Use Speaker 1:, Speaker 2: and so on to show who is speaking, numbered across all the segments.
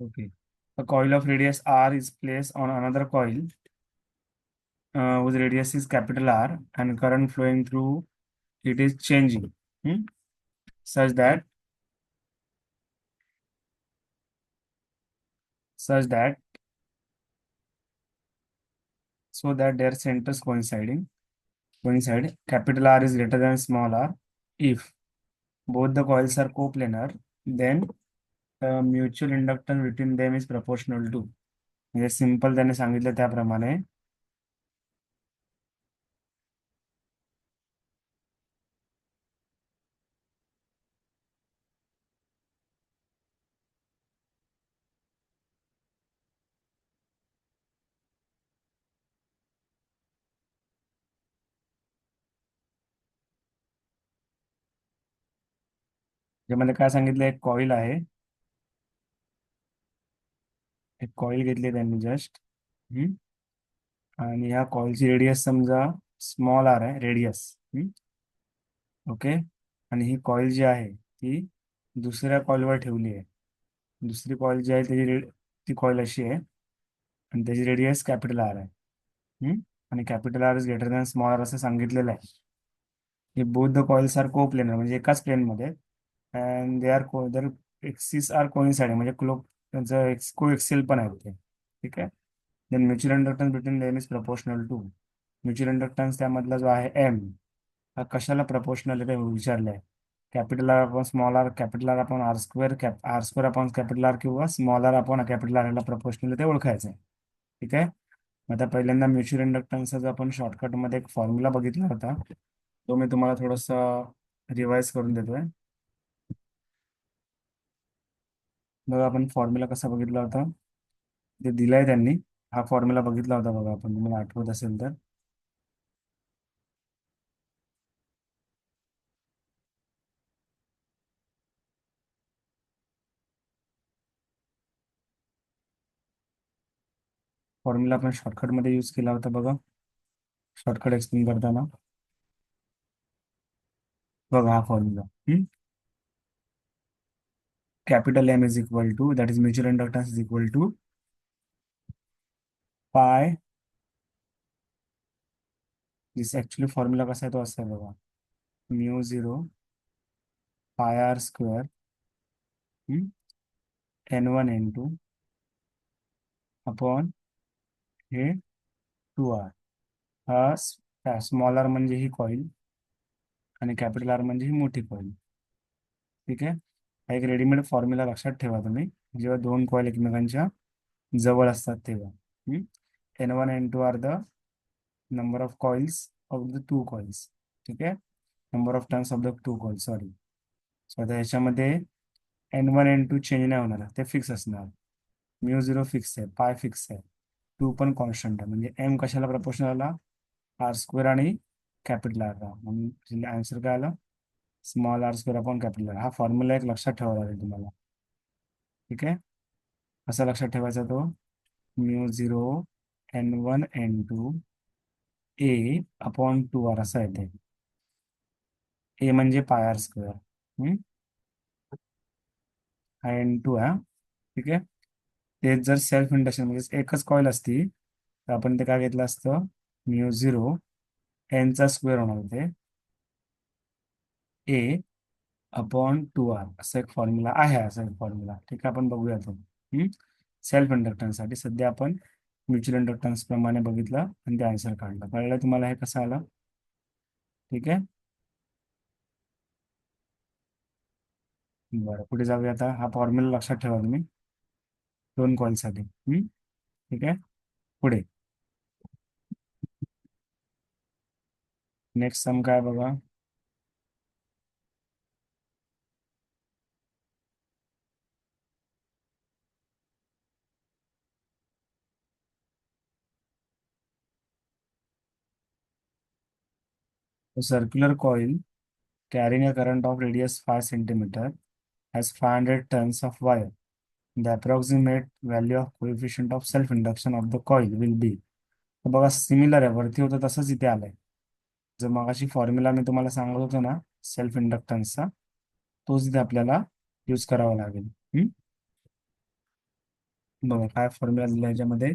Speaker 1: Okay. A coil of radius r is placed on another coil whose radius is capital R and current flowing through it is changing, hmm, such that such that so that their centers coincide. Capital R is greater than small r. If both the coils are coplanar, then the mutual inductance between them is proportional to. म्हणजे simple त्याने सांगितलं त्याप्रमाणे ज्यामध्ये काय सांगितलं, एक coil आहे, एक कॉईल घेतली त्यांनी जस्ट, आणि ह्या कॉईलची रेडियस समजा स्मॉल आर आहे रेडियस. ओके. आणि ही कॉईल जी आहे ती दुसऱ्या कॉईलवर ठेवली आहे. दुसरी कॉईल जी आहे ती कॉईल अशी आहे आणि त्याची रेडियस कॅपिटल आर आहे. आणि capital R is greater than small R असं सांगितलेलं आहे. हे both the coils are coplanar म्हणजे एकाच प्लेन मध्ये, and they are their axis are coincide म्हणजे त्यांचं को एक्सेल पण आहे ते. ठीक आहे. Then mutual inductance between them is proportional to. Mutual inductance त्यामधला जो आहे एम, हा कशाला प्रपोर्शनल आहे ते विचारलंय. कॅपिटल आर आपण स्मॉल आर, कॅपिटल आर आपण आर स्क्वेअर, आर स्क्वेअर आपण कॅपिटल आर किंवा स्मॉल आर आपण कॅपिटल आरला प्रपोर्शनल ते ओळखायचं आहे. ठीक आहे. आता पहिल्यांदा म्युच्युअल इंडक्टन्सचा आपण शॉर्टकटमध्ये एक फॉर्म्युला बघितला होता, तो मी तुम्हाला थोडासा रिवाइज करून देतोय. बघा आपण फॉर्म्युला कसा बघितला होता, ते दिलाय त्यांनी. हा फॉर्म्युला बघितला होता बघा आपण, तुम्हाला आठवत असेल तर. फॉर्म्युला आपण शॉर्टकटमध्ये यूज केला होता बघा, शॉर्टकट एक्सप्लेन करताना. बघा हा formula, capital M is equal to, that is mutual inductance is equal to pi. This actually formula कसा आहे तो असा आहे बघा, mu zero pi R square N one N two upon हे टू आर. हा स्मॉल आर म्हणजे ही कॉईल आणि कॅपिटल आर म्हणजे ही मोठी कॉईल. ठीक आहे. हा एक रेडीमेड फॉर्म्युला लक्षात ठेवा तुम्ही, जेव्हा दोन कॉईल एकमेकांच्या जवळ असतात तेव्हा. N one N two are the number of coils of the two coils. ठीक आहे. Number of turns of the two coils, sorry. So आता ह्याच्यामध्ये N one N two change नाही होणार, ते फिक्स असणार. म्यू झिरो फिक्स आहे, पाय फिक्स आहे, टू पण कॉन्स्टंट आहे. म्हणजे एम कशाला प्रपोर्शनल आला, आर स्क्वेअर आणि कॅपिटल आरला. म्हणून आन्सर काय आला, small R square upon capital R. हा फॉर्म्युला एक लक्षात ठेवावा लागेल तुम्हाला. ठीक आहे. असा लक्षात ठेवायचा तो, mu zero N one N two A upon two R असा येते. ए म्हणजे पाय आर स्क्वेअर, हा एन टू आहे. ठीक आहे. ते जर सेल्फ इंडक्शन म्हणजे एकच कॉईल असती तर आपण ते काय घेतलं असतं, म्यू झिरो एनचा स्क्वेअर होणार होते ए अपॉन टू आर, असा एक फॉर्म्युला आहे. असा एक फॉर्म्युला, ठीक आहे, आपण बघूया तो. सेल्फ इंडक्टन्ससाठी सध्या आपण म्युच्युअल इंडक्टन्स प्रमाणे बघितलं आणि ते आन्सर काढलं. कळलं तुम्हाला हे कसं आलं. ठीक आहे. बरं, पुढे जाऊया आता. हा फॉर्म्युला लक्षात ठेवा तुम्ही दोन कॉलसाठी. ठीक आहे. पुढे नेक्स्ट सम काय बघा. Circular coil carrying a current of radius 5 centimeter has 500 turns of wire. The approximate value of coefficient of self-induction of the coil will be. तर बघा सिमिलर आहे, वरती होतं तसंच इथे आलंय. जर मगाशी फॉर्म्युला मी तुम्हाला सांगत होतो ना सेल्फ इंडक्टन्सचा, तोच इथे आपल्याला यूज करावा लागेल. बघा काय फॉर्म्युला दिला याच्यामध्ये.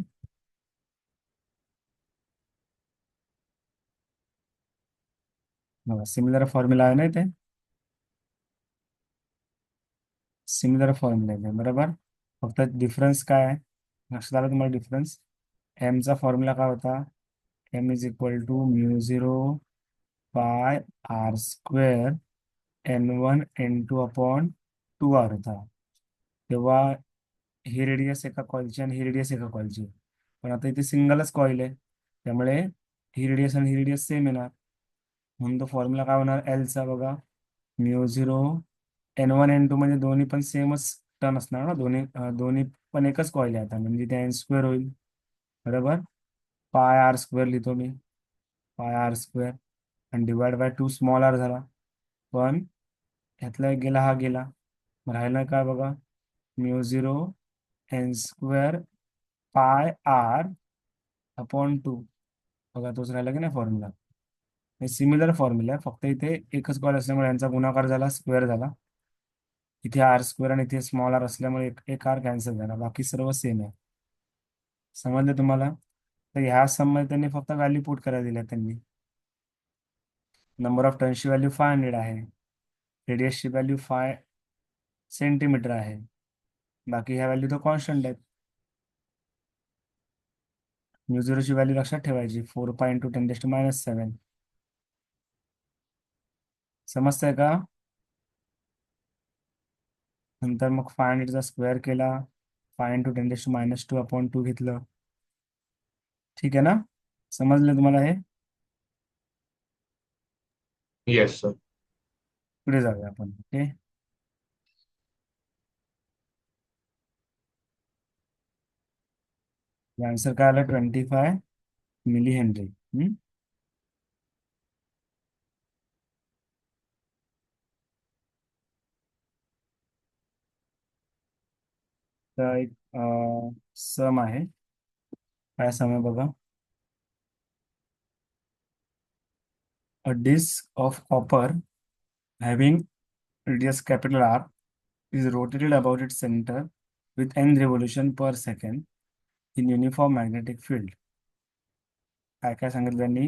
Speaker 1: बघा सिमिलर फॉर्म्युला आहे ना इथे, सिमिलर फॉर्म्युला आहे बरोबर. फक्त डिफरन्स काय आहे, लक्षात आलं तुम्हाला डिफरन्स. एमचा फॉर्म्युला काय होता, M is equal to mu zero by R square N1 N2/2R होता. तेव्हा ही रेडियस एका कॉइलची आणि ही रेडियस एका कॉइलची, पण आता इथे सिंगलच कॉइल आहे, त्यामुळे ही रेडियस आणि ही रेडियस सेम येणार. म्हणून तो फॉर्म्युला काय होणार एलचा, बघा म्यू झिरो N1 N2 म्हणजे दोन्ही पण सेमच टर्न असणार ना, दोन्ही पण एकच कॉइल आहे आता, म्हणजे ते N² होईल बरोबर. पाय आर स्क्वेअर लिहितो मी, पाय आर स्क्वेअर आणि डिवाइड बाय 2 स्मॉल आर झाला. पण ह्यातला एक गेला हा गेला, मग राहिला काय बघा, म्यू झिरो N² πr/2. बघा तोच राहिला की नाही फॉर्म्युला. हे सिमिलर फॉर्म्युला आहे, फक्त इथे एकच कॉल असल्यामुळे यांचा गुणाकार झाला, स्क्वेअर झाला. इथे आर स्क्वेअर आणि इथे स्मॉल आर असल्यामुळे एक आर कॅन्सल झाला, बाकी सर्व सेम आहे. समजलं तुम्हाला. तर ह्या सम मध्ये त्यांनी फक्त व्हॅल्यू पुट करायला दिल्या त्यांनी. नंबर ऑफ टर्न्सची व्हॅल्यू 500 आहे, रेडियसची व्हॅल्यू 5 सेंटीमीटर आहे, बाकी ह्या व्हॅल्यू तर कॉन्स्टंट आहेत. म्यू झिरोची व्हॅल्यू लक्षात ठेवायची, 4π × 10⁻⁷. समजतंय का. नंतर मग 500चा स्क्वेअर केला, 5 × 10⁻²/2 घेतलं. ठीक आहे ना, समजलं तुम्हाला हे.
Speaker 2: Yes sir.
Speaker 1: पुढे जाऊया आपण. ओके, आन्सर काय आला, 25 मिली हेनरी. तर एक सम आहे, काय सम आहे बघा. A disc of copper having radius capital R is rotated about its center with n revolution per second in uniform magnetic field. काय काय सांगितलं त्यांनी,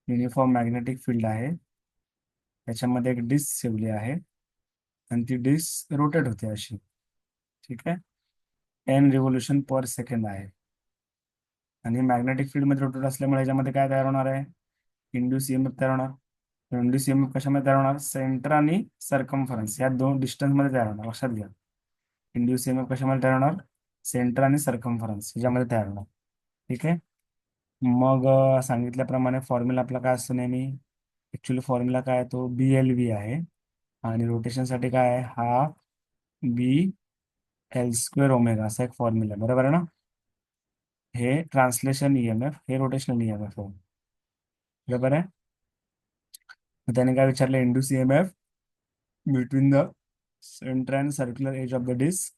Speaker 1: युनिफॉर्म मॅग्नेटिक फील्ड आहे, त्याच्यामध्ये एक डिस्क ठेवली आहे आणि ती डिस्क रोटेट होते अशी. ठीक आहे, n रिव्होल्युशन पर सेकंड आहे, आणि मॅग्नेटिक फील्ड मध्ये रोटेट असल्यामुळे याच्यामध्ये काय तयार होणार आहे, इंड्यूस ईएमएफ तयार होणार. इंड्यूस ईएमएफ कशामध्ये तयार होणार, सेंटर आणि सरकमफरन्स या दोन डिस्टन्स मध्ये तयार होणार, लक्षात घ्या. इंड्यूस ईएमएफ कशामध्ये तयार होणार, सेंटर आणि सरकमफरन्स ह्याच्यामध्ये तयार होणार. ठीक आहे, मग सांगितल्याप्रमाणे फॉर्म्युला आपला काय असतो नेहमी, ऍक्च्युली फॉर्म्युला काय आहे तो BLV आहे, आणि रोटेशनसाठी काय आहे, हा BL² असा एक फॉर्म्युला आहे, बरोबर आहे ना. हे ट्रान्सलेशन ईएमएफ, हे रोटेशनल ईएमएफ आहे, बरोबर आहे. मग त्याने काय विचारलं, induce EMF between the centre and circular edge of the disc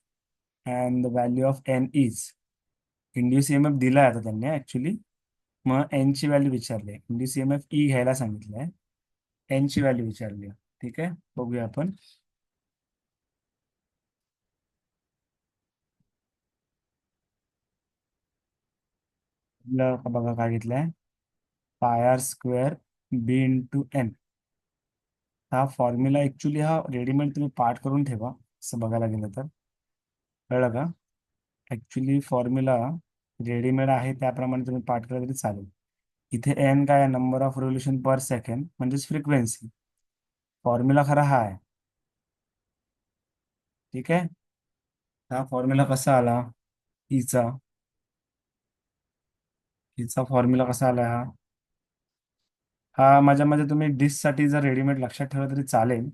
Speaker 1: and the value of N is. Induce EMF दिला आता त्यांनी ऍक्च्युली, मग एन ची व्हॅल्यू विचारली, इंड्यूस ईएमएफ ई घ्यायला सांगितलंय, एन ची व्हॅल्यू विचारली. ठीक आहे, बघूया आपण. बघा काय घेतलंय, πr² B × n. हा फॉर्म्युला ऍक्च्युली हा रेडीमेड तुम्ही पाठ करून ठेवा, असं बघायला गेलं तर. कळलं का, ऍक्च्युली फॉर्म्युला रेडीमेड आहे, त्याप्रमाणे तुम्ही पाठ केला तरी चालेल. इथे एन काय आहे, number of revolution per second म्हणजेच फ्रिक्वेन्सी. फॉर्म्युला खरा हा आहे. ठीक आहे, हा फॉर्म्युला कसा आला, ईचा ईचा फॉर्म्युला कसा आला हा. हा माझ्या मध्ये तुम्ही डिस्क साठी जर रेडीमेड लक्षात ठेवलं तरी चालेल,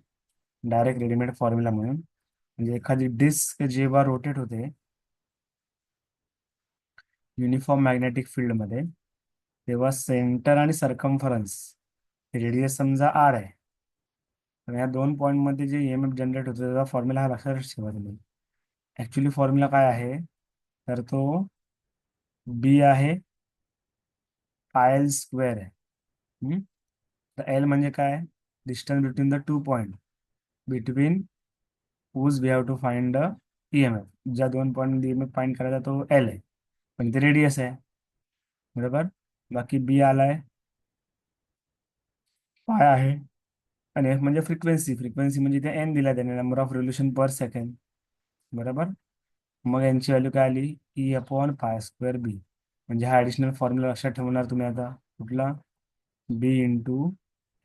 Speaker 1: डायरेक्ट रेडीमेड फॉर्म्युला म्हणून. म्हणजे एखादी डिस्क जेव्हा रोटेट होते युनिफॉर्म मॅग्नेटिक फील्ड मध्ये, तेव्हा सेंटर आणि सरकमफरन्स रेडियस समजा आर आहे, तर या दोन पॉईंट मध्ये जे ईएमएफ जनरेट होतो त्याचा फॉर्म्युला हा लक्षात ठेवा तुम्ही. ऍक्च्युली फॉर्म्युला काय आहे, तर तो बी आहे, IL² आहे. हम्म? तर एल म्हणजे काय, distance between the 2 point between whose we have to find the EMF, ज्या दोन पॉईंट EMF फाइंड करायचा तो L आहे, पण ते रेडियस आहे. बरोबर. बाकी बी आलाय, पाय आहे. आणि F म्हणजे फ्रिक्वेन्सी, फ्रिक्वेन्सी म्हणजे ते एन दिला त्याने, number of revolution per second. बरोबर. मग यांची व्हॅल्यू काय आली, E/π²B. म्हणजे हा ॲडिशनल फॉर्म्युला लक्षात ठेवणार तुम्ही आता. कुठला? B ×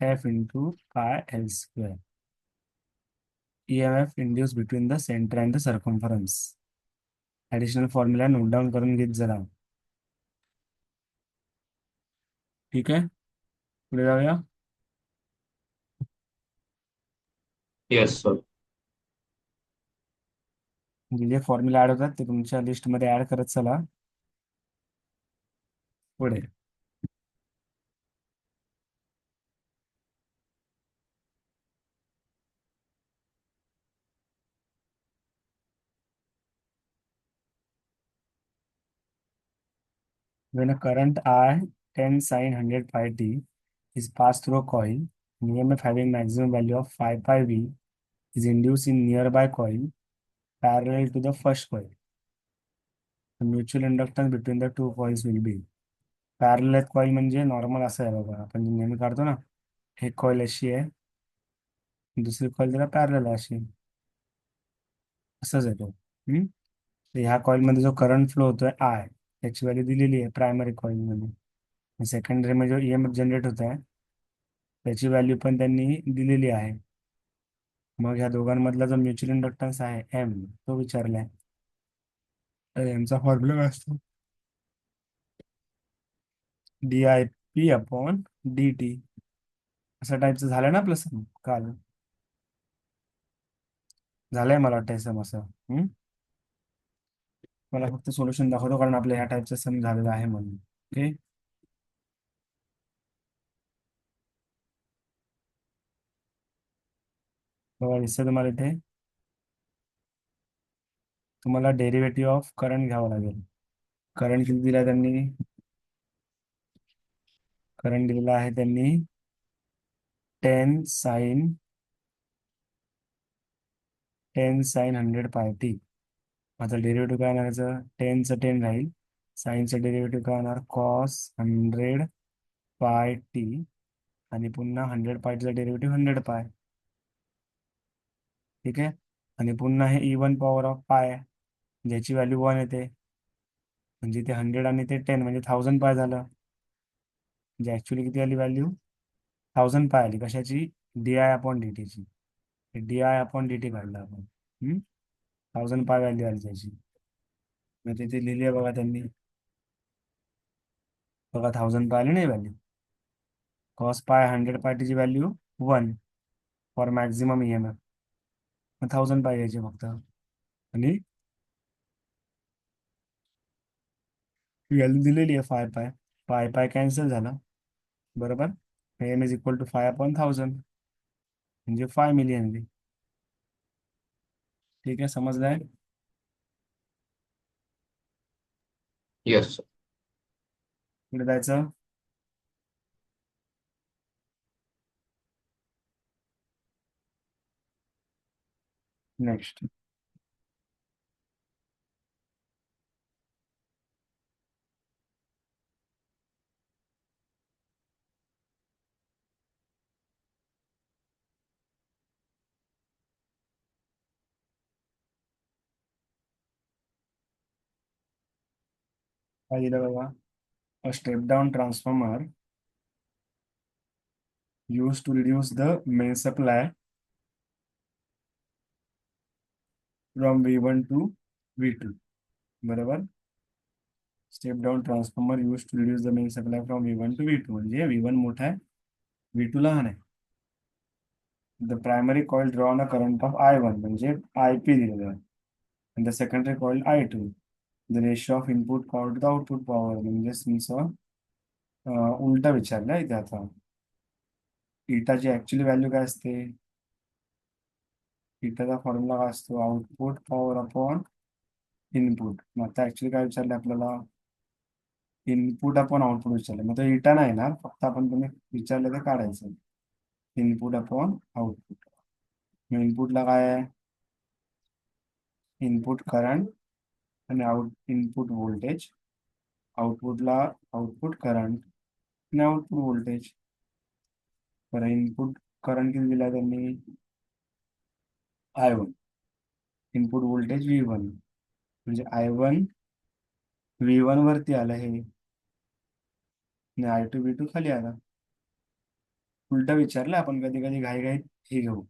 Speaker 1: F × π L². EMF induce between the centre and the circumference. Additional formula note down करून घेत जरा. ठीक आहे, पुढे जाऊया.
Speaker 2: Yes, sir.
Speaker 1: जे जे फॉर्म्युला ऍड होतात ते तुमच्या लिस्टमध्ये ऍड करत चला. पुढे when a current I 10 sin 100 pi t is passed through a coil, an EMF having maximum value of 5 pi V is induced in nearby coil parallel to the first coil. The mutual inductance between the two coils will be. Parallel coil म्हणजे normal असं आहे बघा, आपण जी नेहमी काढतो ना, एक coil अशी आहे, दुसरी कॉईल त्याला पॅरलल अशी, असंच आहे तो. तर ह्या कॉईलमध्ये जो करंट फ्लो होतोय आय, त्याची व्हॅल्यू दिलेली आहे प्रायमरी कॉईलमध्ये. सेकंडरी मध्ये जो EMF जनरेट होत आहे त्याची व्हॅल्यू पण त्यांनी दिलेली आहे. मग ह्या दोघांमधला जो म्युच्युअल इंडक्टन्स आहे एम, तो विचारलाय. तर एमचा फॉर्म्युला काय असतो, DIP/dt. अशा टाईपचं झालं ना आपलं सम काल. झालंय मला वाटतं सम असं. मला फक्त सोल्युशन दाखवतो, कारण आपल्या ह्या टाईपचं सम झालेलं आहे म्हणून. ओके. बघा दिसतं तुम्हाला इथे, तुम्हाला डेरिव्हेटिव्ह ऑफ करंट घ्यावं लागेल. करंट किती दिला त्यांनी, करंट दिलेला आहे त्यांनी 10 sin 100 पाय टी. आता डेरिव्हेटिव्ह काय आणायचं, 10चं 10 राहील, साईनचं डेरिव्हेटिव्ह काय होणार, cos 100 पाय टी, आणि पुन्हा 100 पायचा डेरिव्हेटिव्ह 100 पाय. ठीक आहे. आणि पुन्हा हे E1 पॉवर ऑफ पाय, ज्याची व्हॅल्यू 1 येते, म्हणजे ते 100 आणि ते 10 म्हणजे 1000 पाय झालं. म्हणजे ऍक्च्युली किती आली व्हॅल्यू, 1000 पाय आली. कशाची, DI/dt ची. DI/dt काढलं आपण. 1000 पाय व्हॅल्यू आली त्याची. मग तिथे लिहिली आहे बघा त्यांनी, बघा 1000 पाय आली नाही व्हॅल्यू. cos 100 पाय ची व्हॅल्यू 1 फॉर मॅक्झिमम EMF. मग 1000 पाय घ्यायचे फक्त, आणि व्हॅल्यू दिलेली आहे 5 पाय. 5 पाय कॅन्सल झाला. बरोबर. M = 5/1000, म्हणजे 5 मिली हेनरी. ठीक आहे, समजलंय.
Speaker 2: Yes, sir.
Speaker 1: पुढे जायचं. नेक्स्ट. काय दिलं बघा, a step down transformer used to reduce the main supply from V1 to V2. बरोबर. Step down transformer use to reduce the main supply from V1 to V2, म्हणजे V1 मोठा आहे, V2 लहान आहे. The primary coil draw on a current of I1, म्हणजे IP दिलेलं आहे, and the secondary coil I2. The ratio of input power to the output power, म्हणजे तुमचं उलटा विचारलं इथे आता. इटाची ऍक्च्युअली व्हॅल्यू काय असते, इटाचा फॉर्म्युला काय असतो, आउटपुट पॉवर अपॉन इनपुट. मग आता ऍक्च्युली काय विचारलं आपल्याला, इनपुट अपॉन आउटपुट विचारलं. मग तो इटा नाही येणार, फक्त आपण तुम्ही विचारलं ते काढायचं, इनपुट अपॉन आउटपुट. मग इनपुटला काय आहे, इनपुट करंट आणि इनपुट व्होल्टेज, आउटपुटला आउटपुट करंट आणि आउटपुट व्होल्टेज. बरं, इनपुट करंट किती दिला त्यांनी? I1. इनपुट व्होल्टेज V1, म्हणजे I1 V1 वरती आलं हे, आणि I2 V2 खाली आला. उलट विचारलं आपण, कधी कधी घाई घाईत हे घेऊ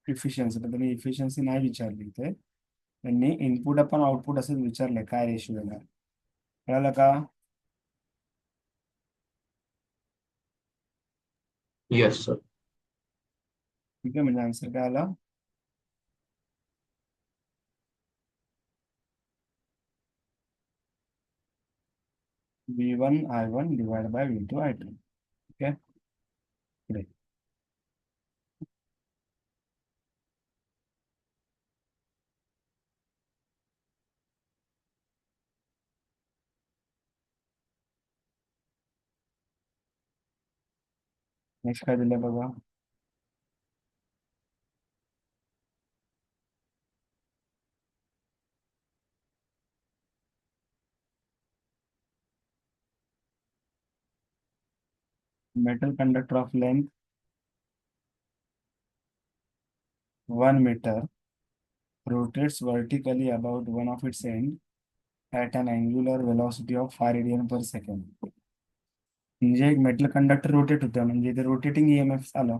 Speaker 1: इफिशियन्सी, पण त्यांनी इफिशियन्सी नाही विचारली इथे. त्यांनी इनपुट आपण आउटपुट असंच विचारलंय, काय रेशिओ येणार. कळालं का?
Speaker 2: Yes, sir.
Speaker 1: ठीक आहे, म्हणजे आन्सर काय आला? V1 I1 divide by V2 I2. ठीक आहे, पुढे नेक्स्ट काय दिलं बघा. Metal conductor of length 1 meter rotates vertically about one of its end at an angular velocity of 5 radian per second. म्हणजे एक मेटल कंडक्टर रोटेट होतं, म्हणजे इथे रोटेटिंग EMF आलं.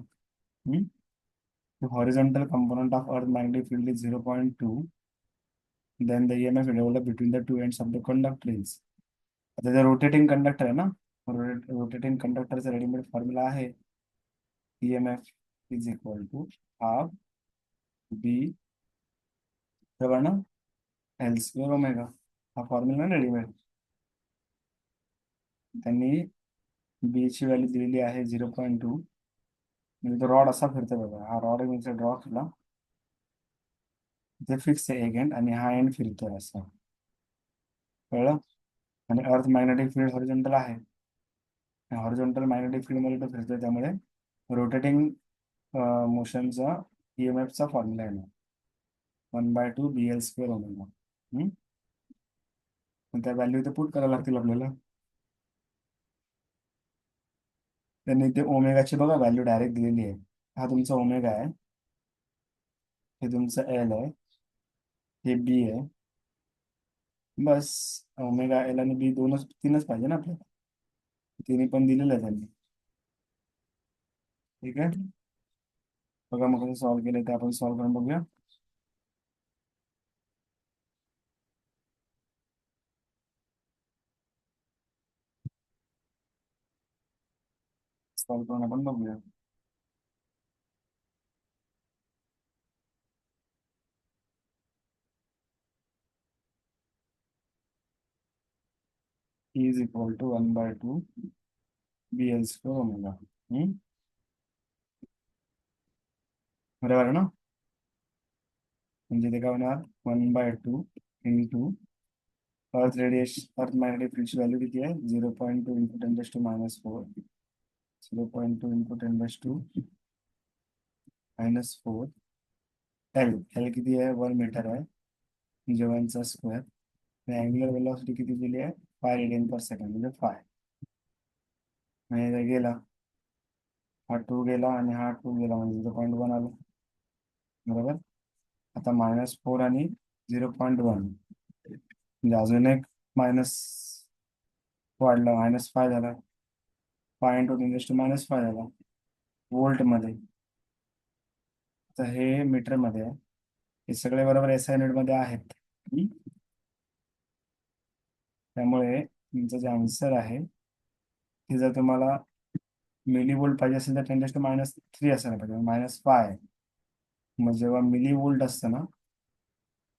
Speaker 1: Horizontal component of earth magnetic field is 0.2. Then the EMF develop between the two ends of the conductor is. आता ते rotating conductor आहे ना, रोटेटिंग कंडक्टरचा रेडीमेड फॉर्म्युला आहे EMF is equal to half B, बरोबर ना, L square omega. हा formula readymade. त्यांनी बी ची व्हॅल्यू दिलेली आहे 0.2. म्हणजे तो रॉड असा फिरतो बघा, हा रॉड मी ड्रॉ केला, इथे फिक्स आहे एक एंड आणि हा एंड फिरतोय असा. कळलं? आणि अर्थ मॅग्नेटिक फील्ड हॉरिझॉन्टल आहे, हॉरिझॉन्टल मॅग्नेटिक फील्ड मध्ये तो फिरतोय, त्यामुळे रोटेटिंग मोशनचा EMFचा फॉर्म्युला आहे ना 1/2 BL स्क्वेअर ओमेगा. त्या व्हॅल्यू इथे पुट करायला लागतील आपल्याला. त्यांनी ते ओमेगाची बघा व्हॅल्यू डायरेक्ट दिलेली आहे. हा तुमचा ओमेगा आहे, हे तुमचं एल आहे, हे बी आहे. बस, ओमेगा एल आणि बी दोनच तीनच पाहिजे ना आपल्याला, तिन्ही पण दिलेलं आहे त्यांनी. ठीक आहे, बघा मग कसं सॉल्व्ह केलं ते आपण सॉल्व्ह करून बघूया. सॉल्व्ह करून आपण बघूया. E is equal to 1/2 BL square omega. बरोबर आहे ना? म्हणजे ते काय होणार, 1/2 इंटू अर्थ मॅग्नेटिक फील्डची व्हॅल्यू किती आहे, 0.2 इंटू 10⁻⁴. 0.2 इंटू 10⁻⁴. एल एल किती आहे, 1 मीटर आहे, म्हणजे 1चा स्क्वेअर. अँग्युलर वेलॉसिटी किती दिली आहे, 5 रेडियन पर सेकंड, म्हणजे 5. म्हणजे गेला, हा 2 गेला आणि हा 2 गेला, म्हणजे 0.1 आलं. बरोबर. आता -4 आणि 0.1, म्हणजे अजून एक मायनस वाढला, -5 झाला. 5 इंटू 10⁻⁵ झाला वोल्ट मध्ये. तर हे मीटर मध्ये आहे, हे सगळे बरोबर SI युनिट मध्ये आहेत. त्यामुळे तुमचं जे आन्सर आहे ते, जर तुम्हाला मिली वोल्ट पाहिजे असेल तर 10⁻³ असायला पाहिजे, -5. मग जेव्हा मिली वोल्ट असतं ना,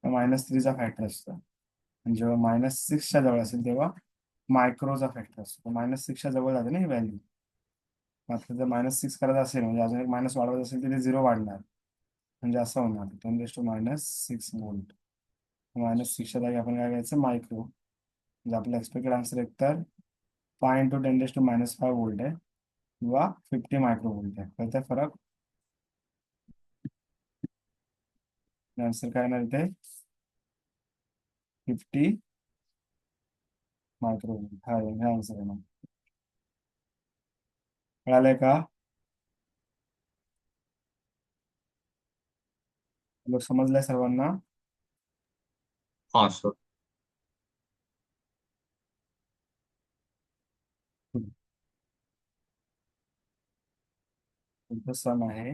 Speaker 1: -3चा फॅक्टर असतो. आणि जेव्हा -6च्या जवळ असेल तेव्हा मायक्रोचा फॅक्टर असतो. -6च्या जवळ जाते ना ही व्हॅल्यू. मात्र जर -6 करायचं असेल, म्हणजे अजून एक मायनस वाढवायचं असेल, तिथे 0 वाढणार, म्हणजे असं होणार 10⁻⁶ वोल्ट. -6च्या जागी आपण काय घ्यायचं, मायक्रो. म्हणजे आपलं एक्सपेक्टेड आन्सर एकतर 5 इंटू 10⁻⁵ वोल्ट आहे किंवा 50 मायक्रो वोल्ट आहे. कळतंय फरक? आन्सर काय येणार इथे? 50 मायक्रोव्होल्ट. हा हे आन्सर आहे. कळालंय का? लोक समजलंय सर्वांना?
Speaker 2: हाँ सर.
Speaker 1: तुमचा सण आहे.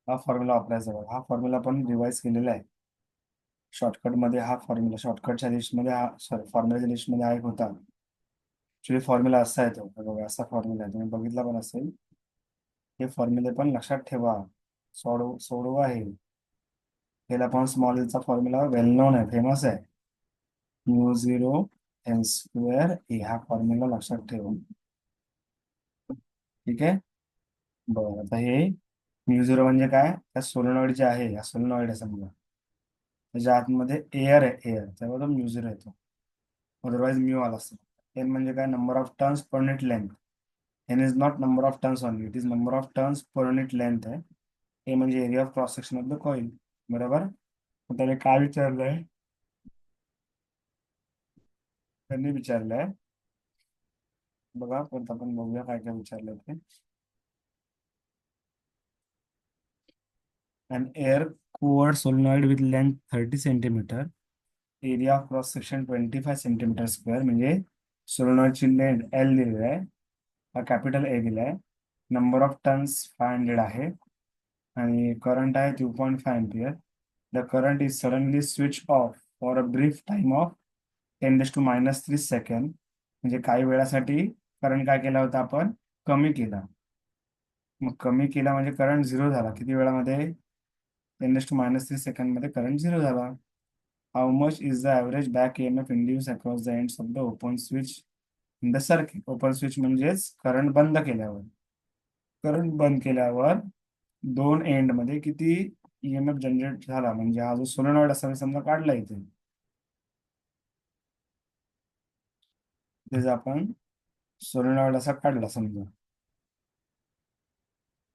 Speaker 1: हा फॉर्म्युला वापरायचा बघा. हा फॉर्म्युला पण रिवाइज केलेला आहे. शॉर्टकट मध्ये हा फॉर्म्युला, शॉर्टकटच्या लिस्टमध्ये हा, सॉरी फॉर्म्युलाच्या लिस्टमध्ये हा एक होता. ऍक्च्युली फॉर्म्युला असा आहे तो, हे बघा असा फॉर्म्युला आहे, तुम्ही बघितला पण असेल. हे फॉर्म्युले पण लक्षात ठेवा. सोडवा हे. याला पण स्मॉल एलचा फॉर्म्युला वेल नोन आहे, फेमस आहे. म्यू झिरो एन स्क्वेअर ए, हा फॉर्म्युला लक्षात ठेवा. ठीक आहे. बरं, आता हे म्यू झिरो म्हणजे काय? त्या सोलेनॉइड जे आहे, या सोलेनॉइड आहे समजा, त्याच्या आतमध्ये एअर आहे, एअर, त्यामुळे तो म्यू झिरो येतो. अदरवाइज म्यू आला असतो. एन म्हणजे काय? Number of turns per unit length. N is not number of turns only, it is number of turns per unit length आहे. ए म्हणजे area of cross section of the coil. बरोबर. मग त्याने काय विचारलंय? त्यांनी विचारलंय, बघा कोणता पण बघूया काय काय विचारलंय ते. An air cooled solenoid with length 30 centimetre, area of cross section 25 centimetre square, म्हणजे सोलेनॉइडची लेंथ एल दिलेली आहे, हा कॅपिटल ए दिलाय. नंबर ऑफ टर्न्स 500 आहे, आणि करंट आहे 2.5 ampere. The current is suddenly switch off for a brief time of 10⁻³ second. म्हणजे काही वेळासाठी करंट काय केला होता आपण? कमी केला. मग कमी केला म्हणजे करंट झिरो झाला. किती वेळामध्ये? 10⁻³ सेकंड मध्ये करंट झिरो झाला. How much is the average back EMF induce across the ends of the open switch in the circuit. Open switch म्हणजेच करंट बंद केल्यावर. करंट बंद केल्यावर दोन एंड मध्ये किती EMF जनरेट झाला, म्हणजे हा जो सोलेनॉइड असा मी समजा काढला इथे, त्याचा आपण सोलेनॉइड असा काढला समजा,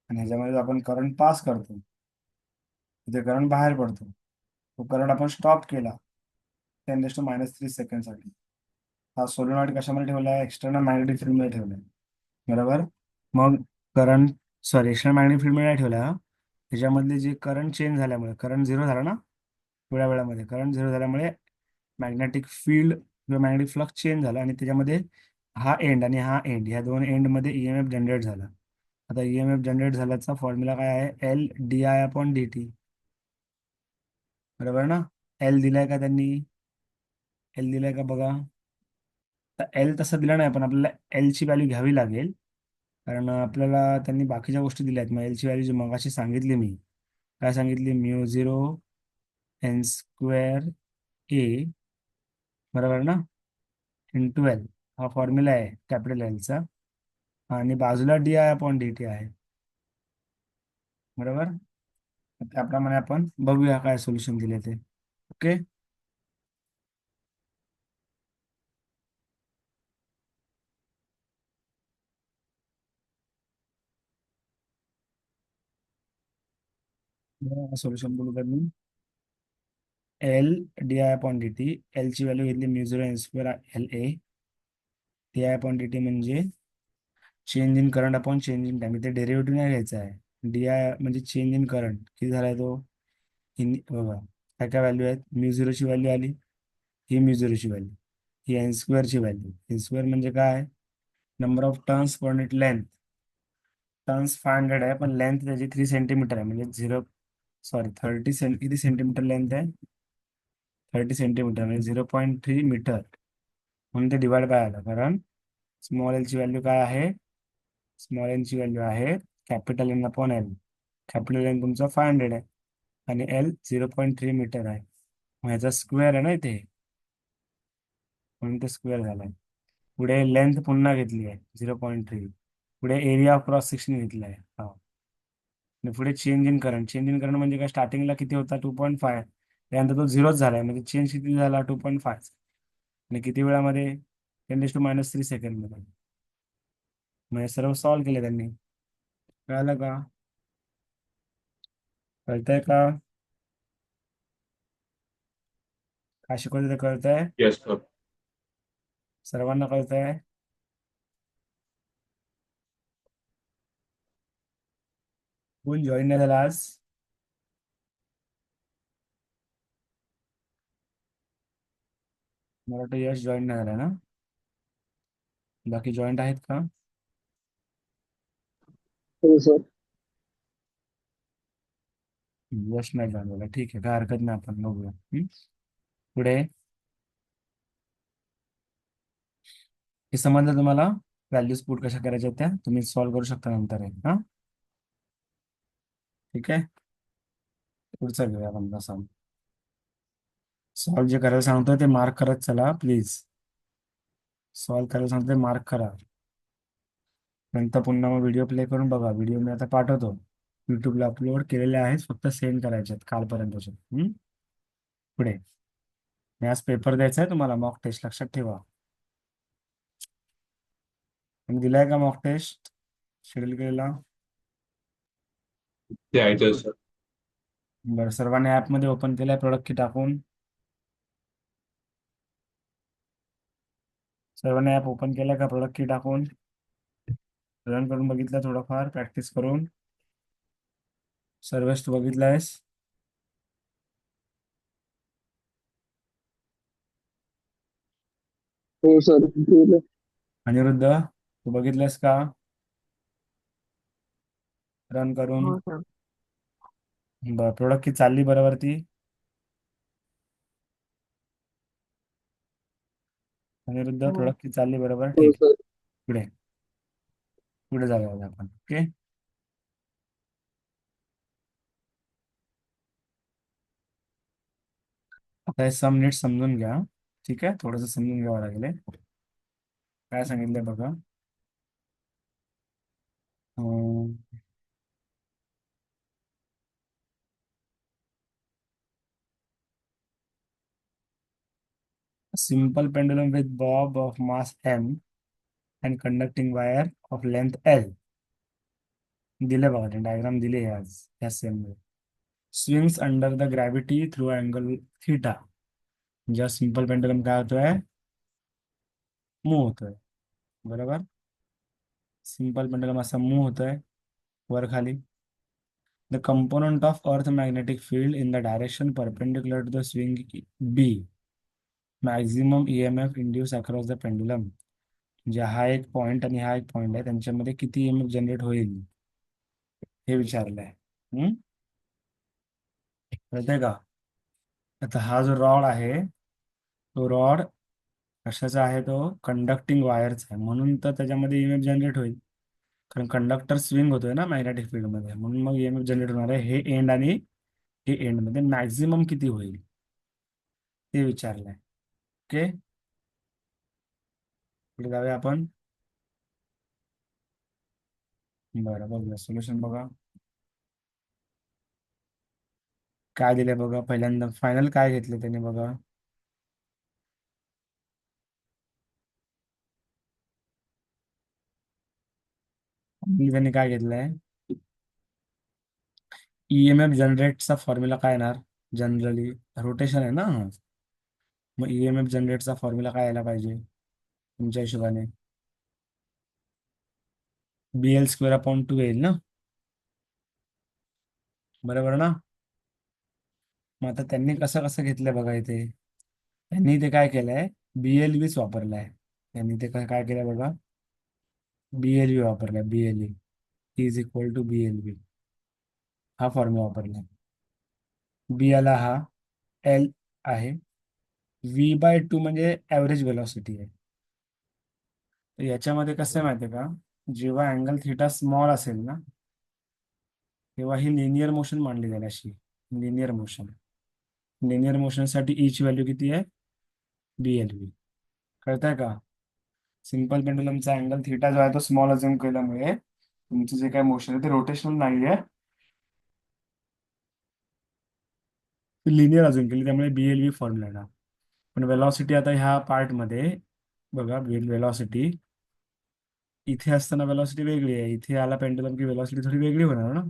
Speaker 1: आणि ह्याच्यामध्ये आपण करंट पास करतो, इथे करंट बाहेर पडतो. तो करंट आपण स्टॉप केला 10⁻³ सेकंडसाठी. हा सोलेनॉइड कशामध्ये ठेवला आहे? एक्सटर्नल मॅग्नेटिक फील्डमध्ये ठेवला आहे. बरोबर. मग करंट, सॉरी एक्सटर्नल मॅग्नेटिक फील्डमध्ये नाही ठेवला. त्याच्यामधले जे करंट चेंज झाल्यामुळे करंट झिरो झाला ना, थोड्या वेळामध्ये करंट झिरो झाल्यामुळे मॅग्नेटिक फील्ड किंवा मॅग्नेटिक फ्लक्स चेंज झाला, आणि त्याच्यामध्ये हा एंड आणि हा एंड, ह्या दोन एंडमध्ये EMF जनरेट झाला. आता EMF जनरेट झाल्याचा फॉर्म्युला काय आहे? LdI/dt. बरोबर ना? एल दिलाय का त्यांनी? एल दिलाय का बघा. तर एल तसं दिला नाही, पण आपल्याला एलची व्हॅल्यू घ्यावी लागेल, कारण आपल्याला त्यांनी बाकीच्या गोष्टी दिल्या आहेत. मग एलची व्हॅल्यू जी मगाशी सांगितली मी, काय सांगितली? म्यू झिरो एन स्क्वेअर ए, बरोबर ना, इंटू एल, हा फॉर्म्युला आहे कॅपिटल एलचा, आणि बाजूला DI/dt आहे. बरोबर. त्याप्रमाणे आपण बघूया काय सोल्युशन दिले ते. ओके. सोल्युशन बोलू का मी? LdI/dt, एलची व्हॅल्यू घेतली mu zero N square LA. DI/dt म्हणजे change in current upon change in time. इथे डेरिव्हेटिव्ह नाही घ्यायचा आहे. DI म्हणजे चेंज इन करंट किती झालाय तो, इन बघा काय काय व्हॅल्यू आहेत. म्यू झिरोची व्हॅल्यू आली, ही म्यू झिरोची व्हॅल्यू, ही एन स्क्वेअरची व्हॅल्यू. एन स्क्वेअर म्हणजे काय? Number of turns per unit length. Turns 500 आहे, पण लेंथ त्याची 3 सेंटीमीटर आहे, म्हणजे झिरो, सॉरी 30 किती सेंटीमीटर लेंथ आहे? 30 सेंटीमीटर, म्हणजे 0.3 मीटर. म्हणून ते डिवाइड बाय आलं, कारण स्मॉल एलची व्हॅल्यू काय आहे? स्मॉल एनची व्हॅल्यू आहे capital N upon L. Capital N तुमचा 500 आहे, आणि एल 0.3 मीटर आहे. मग ह्याचा स्क्वेअर आहे ना इथे, म्हणून ते स्क्वेअर झालाय. पुढे लेंथ पुन्हा घेतली आहे 0.3. पुढे एरिया ऑफ क्रॉस सेक्शन घेतला आहे, हा. आणि पुढे change in current. Change in current म्हणजे काय? स्टार्टिंगला किती होता? 2.5. त्यानंतर तो झिरोच झालाय, म्हणजे चेंज किती झाला? 2.5. आणि किती वेळामध्ये? 10⁻³ सेकंड मध्ये. म्हणजे सर्व सॉल्व्ह केले त्यांनी. कळालं का? कळतंय का? काय शिकवलं ते कळतंय?
Speaker 2: Yes sir.
Speaker 1: सर्वांना कळतंय? कोण जॉईन नाही झाला आज? मला वाटतं यश जॉईन नाही झाला ना? बाकी जॉईंट आहेत का?
Speaker 3: हो सर.
Speaker 1: यश नाही जॉईन झाला, ठीक आहे, काय हरकत नाही, आपण बघूया. पुढे. हे समजलं तुम्हाला? व्हॅल्यूज पुट कशा करायच्या त्या तुम्ही सॉल्व्ह करू शकता नंतर आहे, हा. ठीक आहे. पुढचा घेऊया आपण सॉल्व्ह. सॉल्व्ह जे करायला सांगतोय ते मार्क करत चला प्लीज. सॉल्व्ह करायला सांगतोय मार्क करा. नंतर पुन्हा मग व्हिडिओ प्ले करून बघा. व्हिडिओ मी आता पाठवतो, युट्यूबला अपलोड केलेले आहेत, फक्त सेंड करायचे आहेत कालपर्यंतचे. पुढे. मी आज पेपर द्यायचा आहे तुम्हाला, मॉक टेस्ट, लक्षात ठेवा. तुम्ही दिलाय का मॉक टेस्ट शेड्यूल केलेला?
Speaker 2: द्यायचं सर.
Speaker 1: बरं, सर्वांनी ॲपमध्ये ओपन केलाय प्रोडक्ट की टाकून? सर्वांनी ॲप ओपन केलाय का प्रोडक्ट की टाकून? रन करून बघितलं थोडंफार प्रॅक्टिस करून? सर्वेस तू बघितलायस?
Speaker 3: हो सर. केलं.
Speaker 1: अनिरुद्ध, तू बघितलंस का रन करून?
Speaker 3: हो सर.
Speaker 1: बरं, प्रोडक्ट की चालली बरोबर ती? अनिरुद्ध,
Speaker 3: हो.
Speaker 1: प्रोडक्ट की चालली बरोबर,
Speaker 3: हो
Speaker 1: ठीक आहे.
Speaker 3: सर.
Speaker 1: पुढे. पुढे जाऊया आपण, ओके. आता हे सम नीट समजून घ्या, ठीक आहे, थोडंसं समजून घ्यावं लागेल हे. काय सांगितलंय बघा. Simple pendulum with Bob of mass m and conducting wire of length L. दिले बघा, ते डायग्राम दिले आज या सेम मध्ये. Swings under the gravity through angle theta. जेव्हा सिंपल पेंडुलम काय होतोय, मूव्ह होतोय, बरोबर. सिंपल पेंडुलम असा मूव्ह होतोय वर खाली. The component of earth magnetic field in the direction perpendicular to the swing B. Maximum EMF induce across the pendulum. म्हणजे हा एक पॉइंट आणि हा एक पॉइंट आहे, त्यांच्यामध्ये किती EMF जनरेट होईल हे विचारलंय. कळतंय का? आता हा जो रॉड आहे, तो रॉड कशाचा आहे, तो कंडक्टिंग वायरचा आहे, म्हणून तर त्याच्यामध्ये EMF जनरेट होईल. कारण कंडक्टर स्विंग होतोय ना मॅग्नेटिक फील्डमध्ये, म्हणून मग EMF जनरेट होणार आहे. हे एंड आणि हे एंड मध्ये मॅक्झिमम किती होईल ते विचारलंय, ओके. पुढे जाऊया आपण. बरं, बघूया सोल्युशन बघा. काय दिलंय बघा. पहिल्यांदा फायनल काय घेतलं त्याने बघा. त्यांनी काय घेतलंय, EMF जनरेटचा फॉर्म्युला काय येणार जनरली, रोटेशन आहे ना, मग EMF जनरेटचा फॉर्म्युला काय यायला पाहिजे तुमच्या हिशोबाने? BL² 2 येईल ना, बरोबर ना. मग आता त्यांनी कसं कसं घेतलंय बघा इथे. त्यांनी ते काय केलंय, BLVच वापरलाय. त्यांनी ते काय काय केलंय बघा, BLV वापरलाय. BLV is equal to BLV, हा फॉर्म्युला वापरलाय. बी आला हा L आहे, V/2 म्हणजे ॲव्हरेज वेलॉसिटी आहे. तर याच्यामध्ये कसं आहे माहिती आहे का, जेव्हा अँगल थिटा स्मॉल असेल ना, तेव्हा ही लिनियर मोशन मानली जाईल अशी. लिनियर मोशन, लिनियर मोशनसाठी ईच व्हॅल्यू किती आहे, BLV. कळतंय का? सिंपल पेंडुलमचा अँगल थिटा जो आहे तो स्मॉल अझ्युम केल्यामुळे तुमचं जे काय मोशन आहे ते रोटेशनल नाही आहे, लिनियर अझ्युम केली, त्यामुळे BLV फॉर्म्युला येणार. पण वेलॉसिटी आता ह्या पार्टमध्ये बघा, वेलॉसिटी इथे असताना वेलॉसिटी वेगळी आहे, इथे आला पेंडुलम की वेलॉसिटी थोडी वेगळी होणार ना.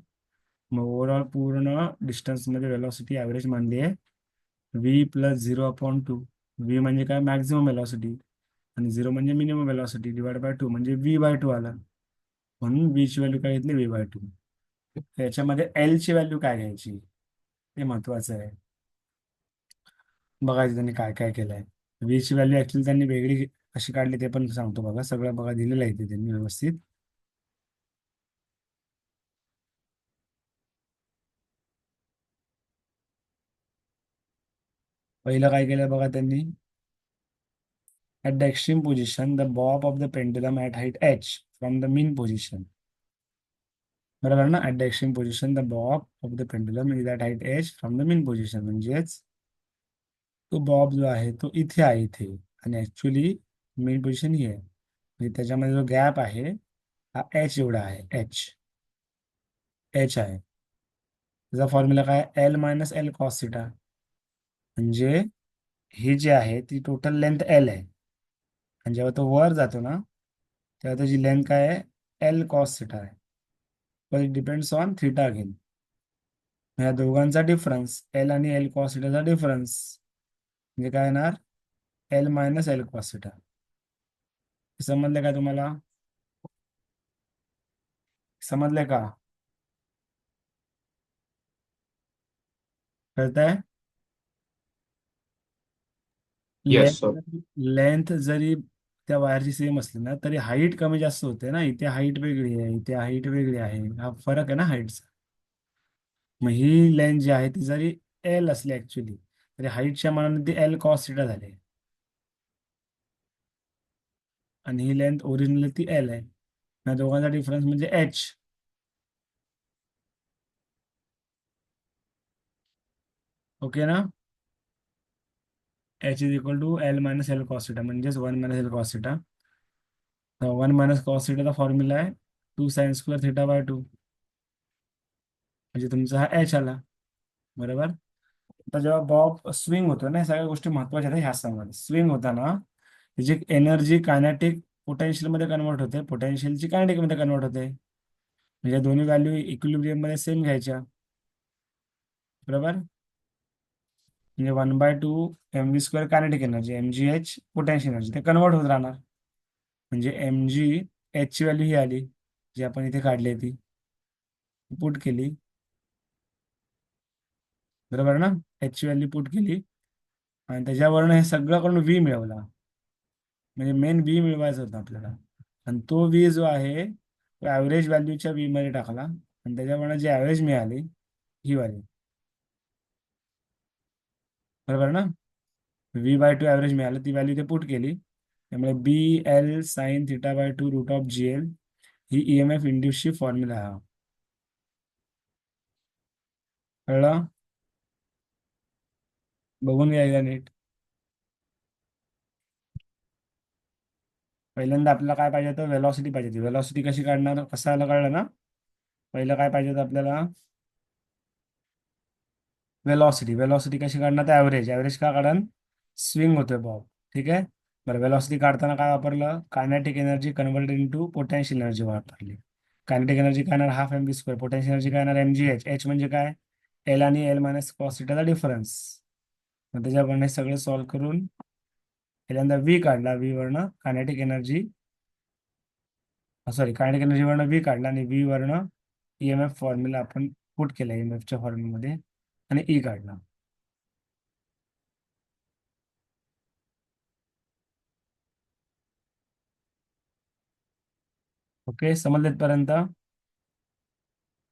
Speaker 1: मग ओव्हरऑल पूर्ण डिस्टन्समध्ये वेलॉसिटी ॲव्हरेज मानली आहे v+0/2. v म्हणजे काय, मॅक्झिमम वेलॉसिटी, आणि 0 म्हणजे मिनिमम वेलॉसिटी, डिवाइड बाय 2 म्हणजे v/2 आला. म्हणून v ची व्हॅल्यू काय घेतली, v/2. याच्यामध्ये एल ची व्हॅल्यू काय घ्यायची ते महत्वाचं आहे. बघायचं त्यांनी काय काय केलंय. v ची व्हॅल्यू ऍक्च्युली त्यांनी वेगळी कशी काढली ते पण सांगतो बघा. सगळं बघा दिलेलं आहे ते त्यांनी व्यवस्थित. पहिलं काय केलं बघा त्यांनी. At the extreme position, the bob of the pendulum at height h from the mean position. बरोबर ना. At the extreme position the Bob of the pendulum is at height H from the mean position. म्हणजेच तो Bob जो आहे तो इथे आहे इथे, आणि ऍक्च्युली मेन पोझिशन ही आहे. म्हणजे त्याच्यामध्ये जो गॅप आहे हा एच एवढा आहे, एच आहे. त्याचा फॉर्म्युला काय, L-L cos θ. म्हणजे ही जी आहे ती टोटल लेंथ एल आहे, आणि जेव्हा तो वर जातो ना तेव्हा त्याची लेंथ काय आहे, L cos θ आहे. पण it depends on theta again. या दोघांचा डिफरन्स, एल आणि एल कॉस डिफरन्स म्हणजे काय येणार, L-L cos θ. समजलं का तुम्हाला, समजलंय का, कळतंय.
Speaker 2: Yes sir.
Speaker 1: लेंथ लेंथ जरी त्या वायरची सेम असली ना तरी हाईट कमी जास्त होते ना. इथे हाईट वेगळी आहे, इथे हाईट वेगळी आहे, हा फरक आहे ना हाईटचा. मग ही लेंथ जी आहे ती जरी एल असली ऍक्च्युली तरी हाईटच्या मानाने ती L cos θ झाली, आणि ही लेंथ ओरिजिनली ती एल आहे. या दोघांचा डिफरन्स म्हणजे एच. ओके ना. H=L-L cos θ, म्हणजेच 1 - L cos θ. 1 - cos θ चा फॉर्म्युला आहे 2sin²θ/2, म्हणजे तुमचा हा एच आला. बरोबर. आता जेव्हा बॉब स्विंग होतो ना, या सगळ्या गोष्टी महत्वाच्या आहेत ह्या सांगायला. स्विंग होताना त्याची एनर्जी कायनेटिक पोटेन्शियल मध्ये कन्वर्ट होते, पोटेन्शियलची कायनेटिक मध्ये कन्वर्ट होते. म्हणजे दोन्ही व्हॅल्यू इक्विलिब्रियम मध्ये सेम घ्यायच्या. बरोबर. म्हणजे 1/2 mv² kinetic energy, mgh potential energy, ते कन्वर्ट होत राहणार. म्हणजे mg, h ची व्हॅल्यू ही आली जी आपण इथे काढली ती पुट केली. बरोबर ना. h ची व्हॅल्यू पुट केली आणि त्याच्यावरनं हे सगळं करून v मिळवला. म्हणजे मेन v मिळवायचा होता आपल्याला, आणि तो v जो आहे तो ॲव्हरेज व्हॅल्यूच्या v मध्ये टाकला, आणि त्याच्यावरनं जी ॲव्हरेज मिळाली ही वाली. बरोबर ना. v/2 ॲव्हरेज मिळालं, ती व्हॅल्यू ते पुट केली. त्यामुळे BL sin θ/2√GL ही EMF इंड्यूसची फॉर्म्युला आहे. कळलं. बघून घ्यायला नीट. पहिल्यांदा आपल्याला काय पाहिजे होतं, वेलॉसिटी पाहिजे होती. वेलॉसिटी कशी काढणार, कसं आलं कळलं ना. पहिलं काय पाहिजे होतं आपल्याला, वेलॉसिटी कशी काढणार, तर ॲव्हरेज का काढन, स्विंग होतोय बॉब. ठीक आहे. बरं, वेलॉसिटी काढताना काय वापरलं, kinetic energy converted into potential energy वापरली. कायनेटिक एनर्जी काय येणार, ½ mv². पोटेन्शियल एनर्जी काय येणार, mgh. एच म्हणजे काय, एल आणि L-cos θ डिफरन्स. मग त्याच्याकडनं सगळं सॉल्व्ह करून पहिल्यांदा व्ही काढला, व्ही वरनं kinetic energy, sorry kinetic energy वरनं व्ही काढला, आणि व्ही वरनं EMF फॉर्म्युला आपण पुट केला EMFच्या फॉर्म्युलामध्ये, आणि ई काढला. ओके, समजलेत पर्यंत.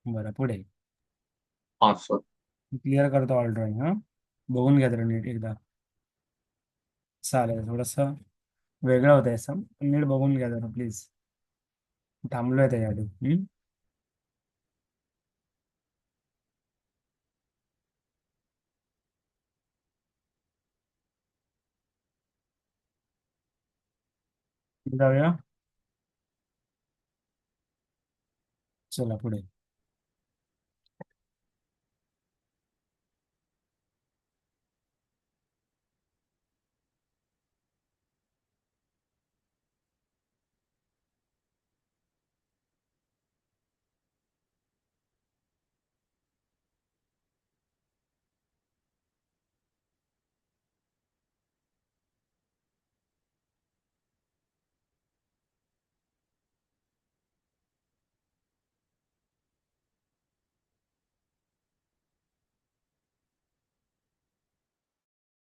Speaker 1: बरं, पुढे
Speaker 2: हां सर.
Speaker 1: क्लिअर करतो ऑल ड्रॉइंग. हां, बघून घ्या तर नीट एकदा. चालेल, थोडंसं वेगळं होतं असं, नीट बघून घ्या जरा प्लीज. थांबलोय त्याच्यासाठी. जाऊया. चला पुढे.